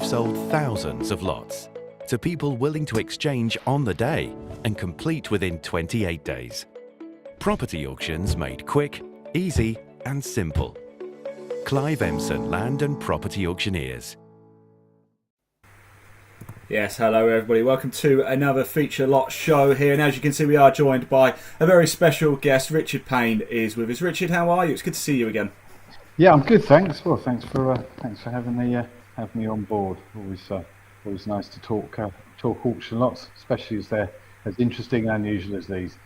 we've sold thousands of lots to people willing to exchange on the day and complete within 28 days. Property auctions made quick, easy and simple. Clive Emson Land and Property Auctioneers. Yes, hello everybody. Welcome to another Feature Lot show here. And as you can see, we are joined by a very special guest. Richard Payne is with us. Richard, how are you? It's good to see you again. Yeah, I'm good, thanks. Well, thanks for having me on board. Always nice to talk auction lots, especially as they're as interesting and unusual as these.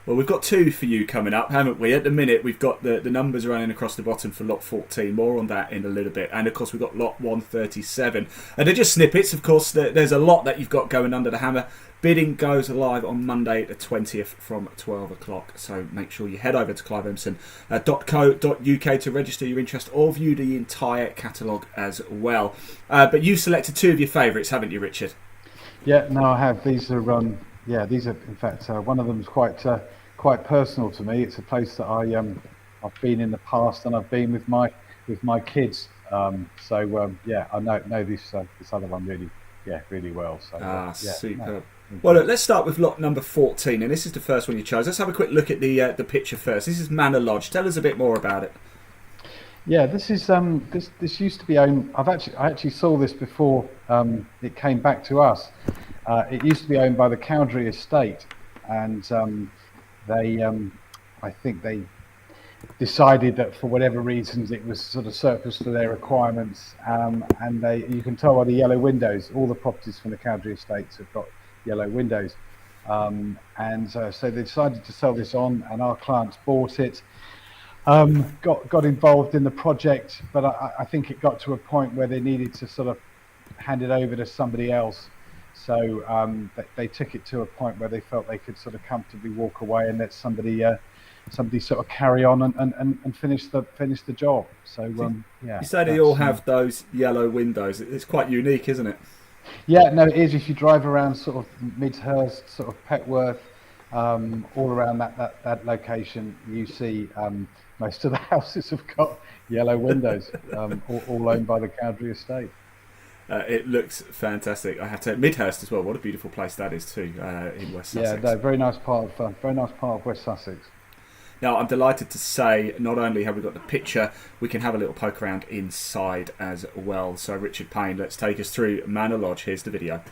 Well, we've got two for you coming up, haven't we? At the minute, we've got the numbers running across the bottom for lot 14. More on that in a little bit. And, of course, we've got lot 137. And they're just snippets. Of course, there's a lot that you've got going under the hammer. Bidding goes live on Monday the 20th from 12 o'clock. So make sure you head over to cliveemson.co.uk to register your interest or view the entire catalogue as well. But you've selected two of your favourites, haven't you, Richard? Yeah, no, I have. These are in fact, one of them is quite personal to me. It's a place that I've been in the past, and I've been with my kids. I know this other one really well. So superb. No. Well, look, let's start with lot number 14, and this is the first one you chose. Let's have a quick look at the picture first. This is Manor Lodge. Tell us a bit more about it. Yeah, this is this used to be owned. I actually saw this before it came back to us. It used to be owned by the Cowdrey estate, and I think they decided that for whatever reasons it was sort of surplus to their requirements, and you can tell by the yellow windows. All the properties from the Cowdrey estates have got yellow windows, so they decided to sell this on, and our clients bought it. Got involved in the project, but I think it got to a point where they needed to sort of hand it over to somebody else. So they took it to a point where they felt they could sort of comfortably walk away and let somebody sort of carry on and finish the job. So you say they all have those yellow windows. It's quite unique, isn't it? Yeah, no, it is. If you drive around sort of Midhurst, sort of Petworth, all around that location, you see most of the houses have got yellow windows, all owned by the Cowdrey estate. It looks fantastic. I have to Midhurst as well. What a beautiful place that is too, in West Sussex. Yeah, no, very nice part of West Sussex. Now, I'm delighted to say not only have we got the picture, we can have a little poke around inside as well. So, Richard Payne, let's take us through Manor Lodge. Here's the video.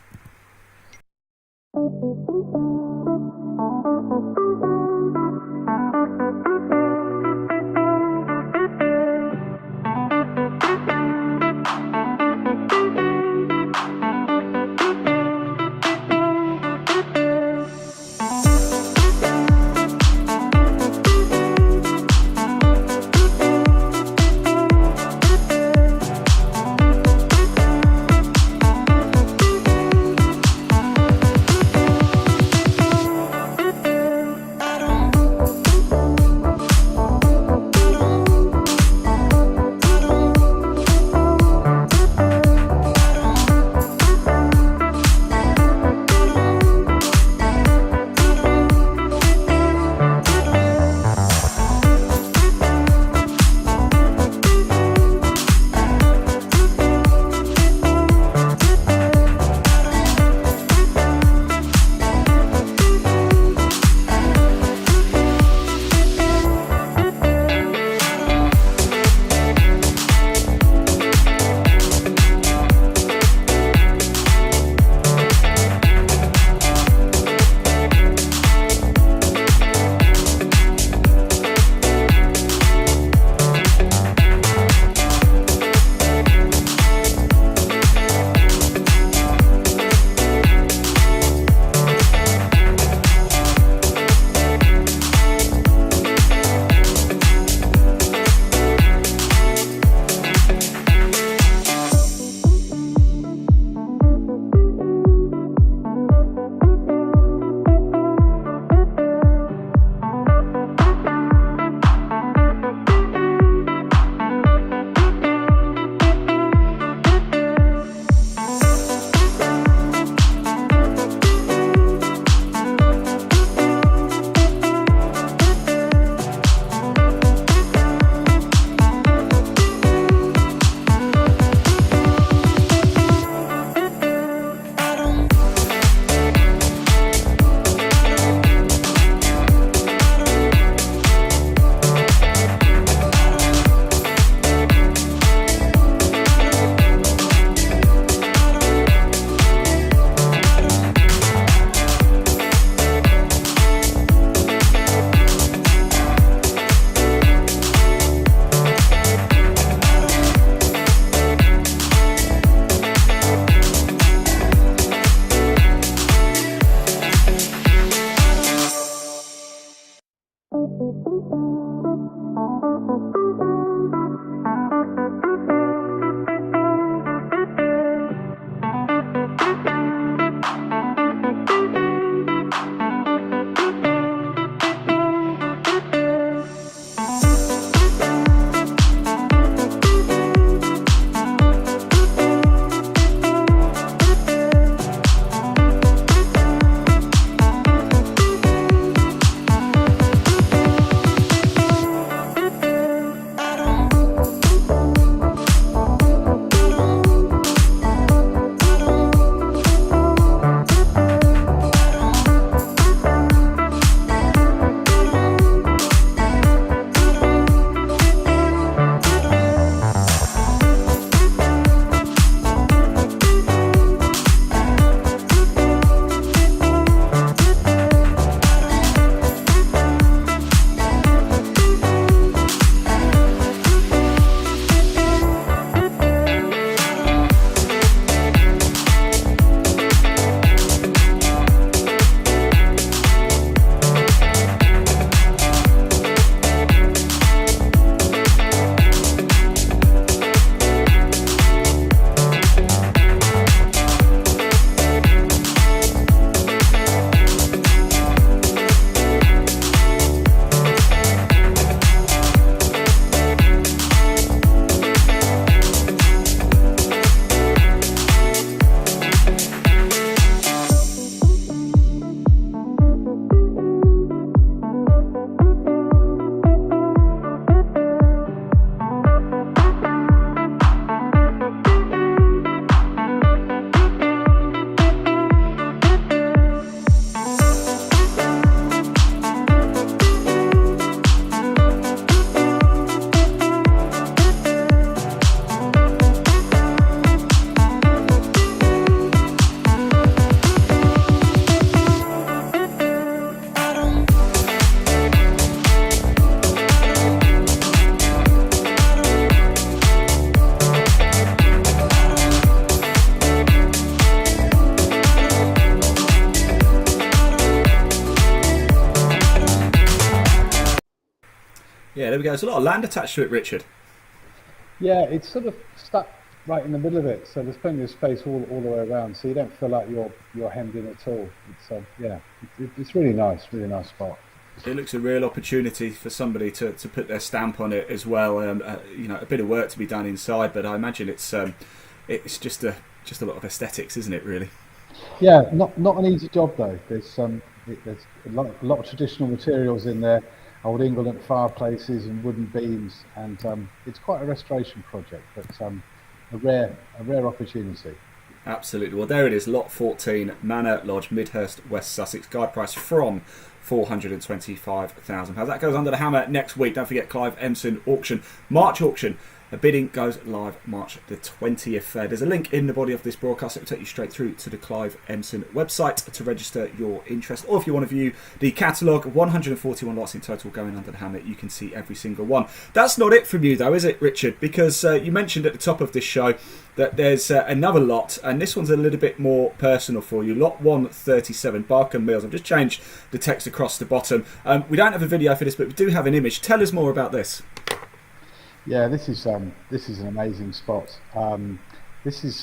Yeah, there we go. There's a lot of land attached to it, Richard. Yeah, it's sort of stuck right in the middle of it, so there's plenty of space all the way around, so you don't feel like you're hemmed in at all. It's yeah, it's really nice spot. It looks a real opportunity for somebody to put their stamp on it as well. You know, a bit of work to be done inside, but I imagine it's just a lot of aesthetics, isn't it? Really. Yeah, not an easy job though. There's there's a lot of traditional materials in there, old England fireplaces and wooden beams, and it's quite a restoration project, but a rare opportunity. Absolutely. Well, there it is, lot 14, Manor Lodge, Midhurst, West Sussex. Guide price from £425,000. That goes under the hammer next week. Don't forget Clive Emson auction, March auction. The bidding goes live March the 20th. There's a link in the body of this broadcast. It will take you straight through to the Clive Emson website to register your interest. Or if you want to view the catalogue, 141 lots in total going under the hammer. You can see every single one. That's not it from you though, is it, Richard? Because you mentioned at the top of this show that there's another lot, and this one's a little bit more personal for you. Lot 137, Barkham Mills. I've just changed the text across the bottom. We don't have a video for this, but we do have an image. Tell us more about this. Yeah, this is an amazing spot. This is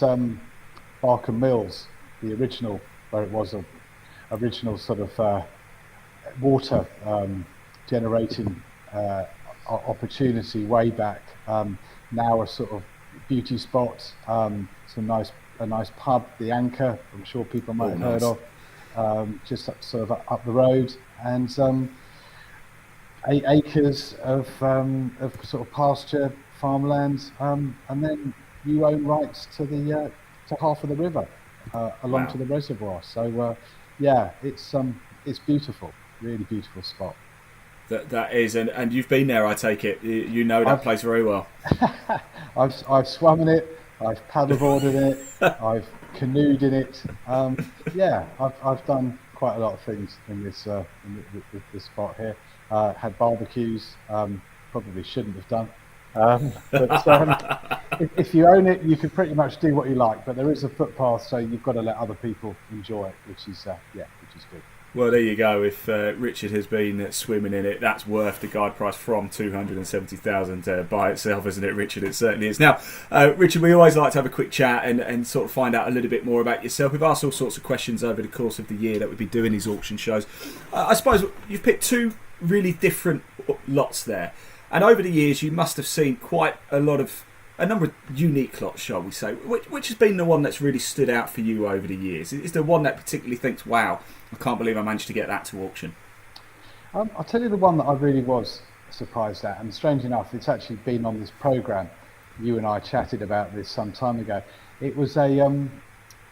Barkham Mills, the original, where it was a original sort of water generating opportunity way back. Now a sort of beauty spot, a nice pub, the Anchor. I'm sure people might have heard of. Just sort of up the road, and 8 acres of sort of pasture farmland, and then you own rights to the to half of the river along to the reservoir. So yeah, it's beautiful, really beautiful spot. That is, and you've been there, I take it. You know that place very well. I've swum in it, I've paddleboarded in it, I've canoed in it. Yeah, I've done quite a lot of things in this this spot here. Had barbecues, probably shouldn't have done. But if you own it, you can pretty much do what you like. But there is a footpath, so you've got to let other people enjoy it, which is good. Well, there you go. If Richard has been swimming in it, that's worth the guide price from 270,000 by itself, isn't it, Richard? It certainly is. Now, Richard, we always like to have a quick chat and sort of find out a little bit more about yourself. We've asked all sorts of questions over the course of the year that we've been doing these auction shows. I suppose you've picked two really different lots there, and over the years you must have seen quite a number of unique lots, shall we say. Which has been the one that's really stood out for you over the years? Is there one that particularly thinks, wow, I can't believe I managed to get that to auction? I'll tell you the one that I really was surprised at, and strange enough, it's actually been on this programme. You and I chatted about this some time ago. It was a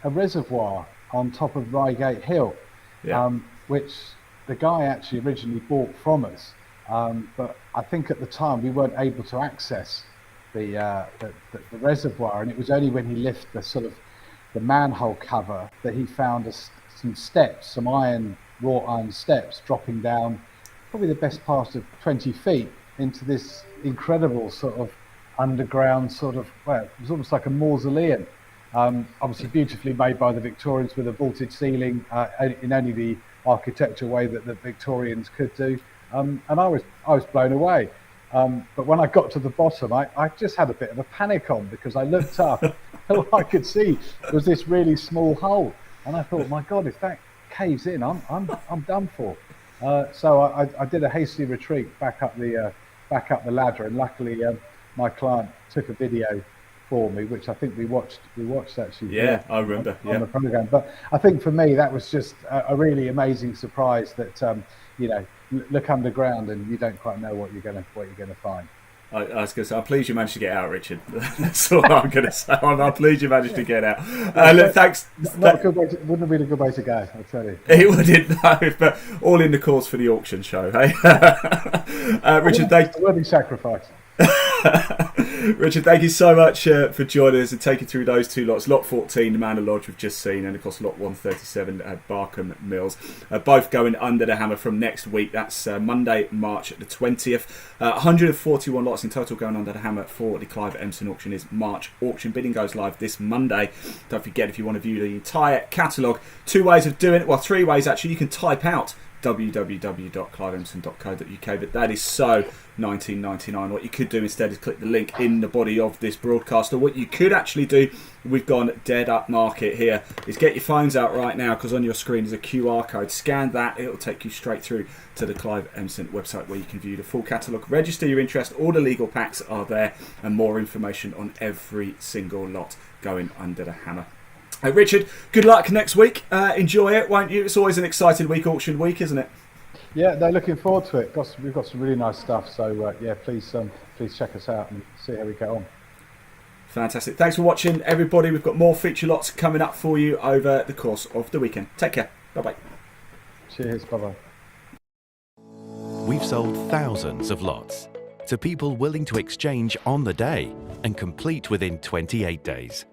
reservoir on top of Reigate Hill, which the guy actually originally bought from us, but I think at the time we weren't able to access the reservoir, and it was only when he lifted the manhole cover that he found some steps, some wrought iron steps dropping down probably the best part of 20 feet into this incredible sort of underground it was almost like a mausoleum, obviously beautifully made by the Victorians with a vaulted ceiling in only the architectural way that the Victorians could do, and I was blown away. But when I got to the bottom, I just had a bit of a panic on, because I looked up and all I could see was this really small hole, and I thought, my God, if that caves in, I'm done for. So I did a hasty retreat back up the ladder, and luckily my client took a video for me, which I think we watched actually. Yeah, I remember on the program. But I think for me that was just a really amazing surprise that look underground and you don't quite know what you're gonna find. I was going to say, I'm pleased you managed to get out, Richard. That's all I'm going to say. I'm pleased you managed to get out. Look, thanks. Wouldn't have been a good way to go, I'll tell you. It wouldn't, no, but all in the cause for the auction show, hey? Richard, thank you. Worthy sacrifice. Richard, thank you so much for joining us and taking through those two lots. Lot 14, the Manor Lodge we've just seen, and of course Lot 137 at Barkham Mills. Both going under the hammer from next week. That's Monday, March the 20th. 141 lots in total going under the hammer for the Clive Emson auction. Is March auction. Bidding goes live this Monday. Don't forget, if you want to view the entire catalogue, two ways of doing it. Well, three ways actually. You can type out www.cliveemson.co.uk, but that is so $19.99. What you could do instead is click the link in the body of this broadcast, or what you could actually do, we've gone dead up market here, is get your phones out right now, because on your screen is a QR code. Scan that, it'll take you straight through to the Clive Emson website, where you can view the full catalogue, register your interest, all the legal packs are there, and more information on every single lot going under the hammer. Richard, good luck next week. Enjoy it, won't you? It's always an exciting week, auction week, isn't it? Yeah, they're looking forward to it. We've got some really nice stuff. So please check us out and see how we get on. Fantastic. Thanks for watching, everybody. We've got more feature lots coming up for you over the course of the weekend. Take care. Bye-bye. Cheers. Bye-bye. We've sold thousands of lots to people willing to exchange on the day and complete within 28 days.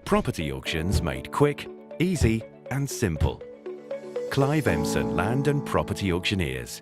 Property auctions made quick, easy and simple. Clive Emson Land and Property Auctioneers.